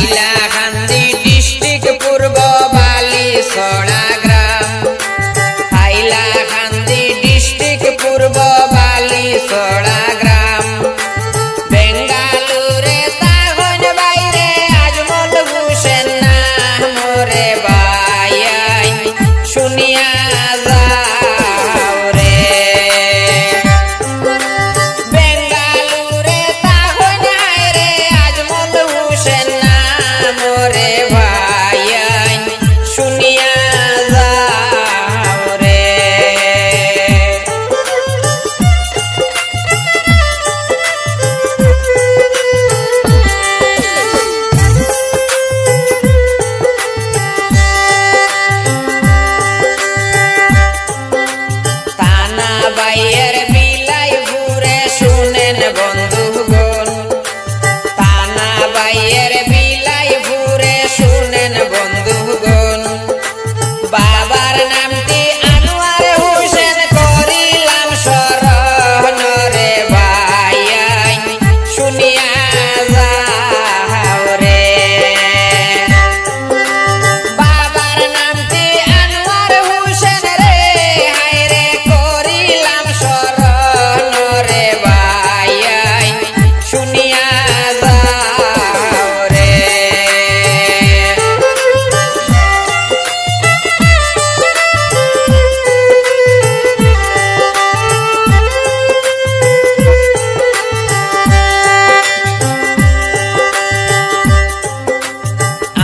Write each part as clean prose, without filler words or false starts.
Hailakandi district পূর্ব বালিছড়া গ্রাম। Hailakandi district পূর্ব বালিছড়া গ্রাম। বেঙ্গালুরে তাহন বাইরে আজমল হোসেন নাম রে ভাই শুনিয়া যাও রে। বেঙ্গালুরে তাহন রে আজমল হোসেন নাম রে ভাই শুনিয়া যাও রে। তানা বাইয়ের বিলাই ঘুরে শুনেন বন্ধুগণ। তানা বাইয়ের বিলাই ঘুরে শুনেন বন্ধুগণ। বাবার নামটি আনোয়ার হোসেন করিলাম স্মরণ রে ভাই শুনিয়া যাও রে। বাবার নামটি আনোয়ার হোসেন রে হায়রে করিলাম স্মরণ রে ভাই শুনিয়া যাও রে।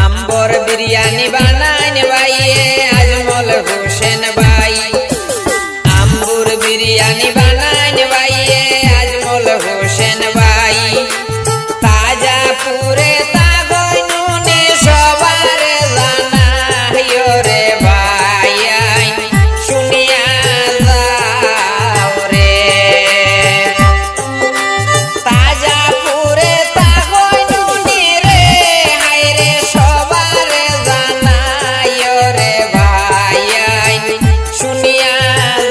আম্বর বিরিয়ানি বানাইন ভাইয়ে আজমল হোসেন ভাই। আম্বুর বিরিয়ানি বানাইন ভাইয়ে আজমল হোসেন ভাই। তাজা পুরে তাগই নুনে সবার জানাইও রে ভাই শুনিয়া যাও রে। তাজা পুরে তাগই নুনি রে হায়রে সবার জানাইও রে ভাই শুনিয়া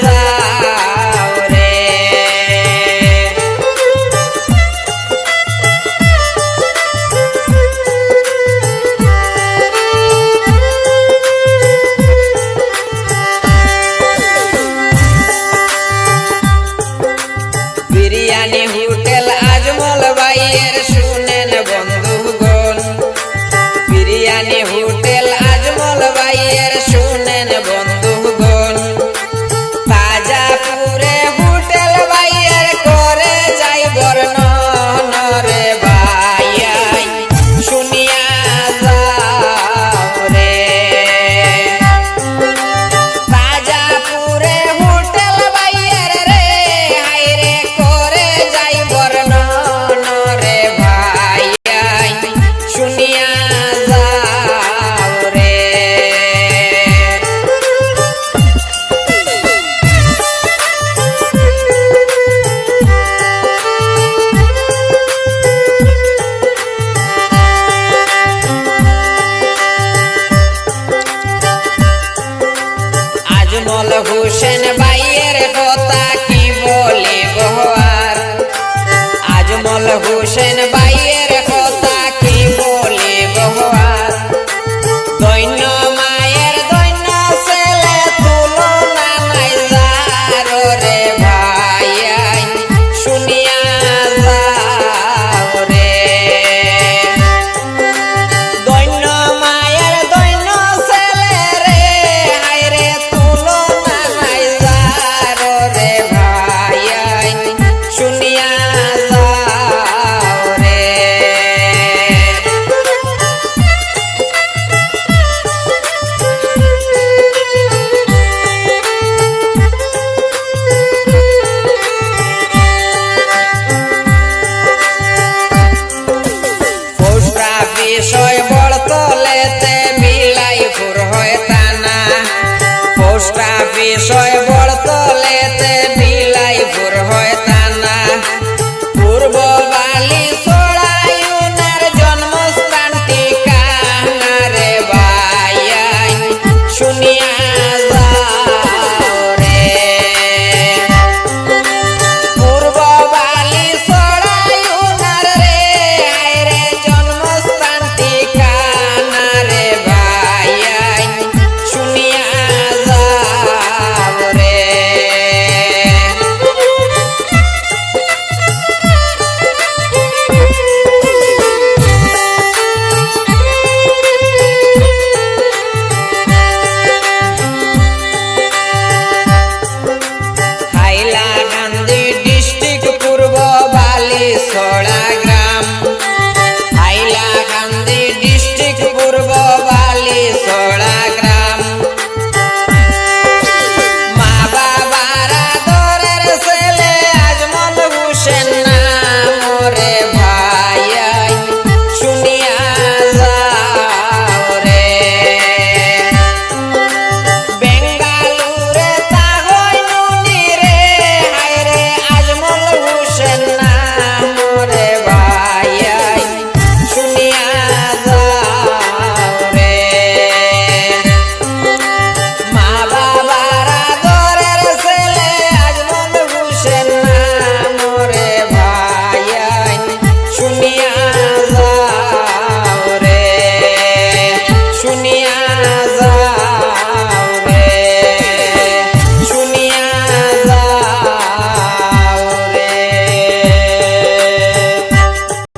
যাও রে। বিরিয়ানি হোটেল আজমল ভাইয়ের শুনেন বন্ধুগণ। বিরিয়ানি হোটেল আজমল ভাইয়ের শুনেন বন্ধুগণ। তাজা পুরে হোটেল ভাইয়ের করে যাই বর্ণন রে ভাই শুনিয়া যাও রে। তাজা পুরে হোটেল ভাইয়ের রে হায়রে করে যাই বর্ণন রে ভাই শুনিয়া যাও রে। আজমল হোসেন ভাইয়ের কথা কি বলিব আর। আজমল হোসেন ভাইয়ের কথা কি বলিব আর। দৈন্য মায়ের দৈন্য ছেলে তুলনা নাই যার রে ভাই শুনিয়া যাও রে। দৈন্য মায়ের দৈন্য ছেলে রে হায়রে তুলনা নাই যার রে ভাই শুনিয়া যাও রে। পোস্ট অফিস হয় বড়তলেতে বিলাইপুর হয় তানা। পোস্ট অফিস হয়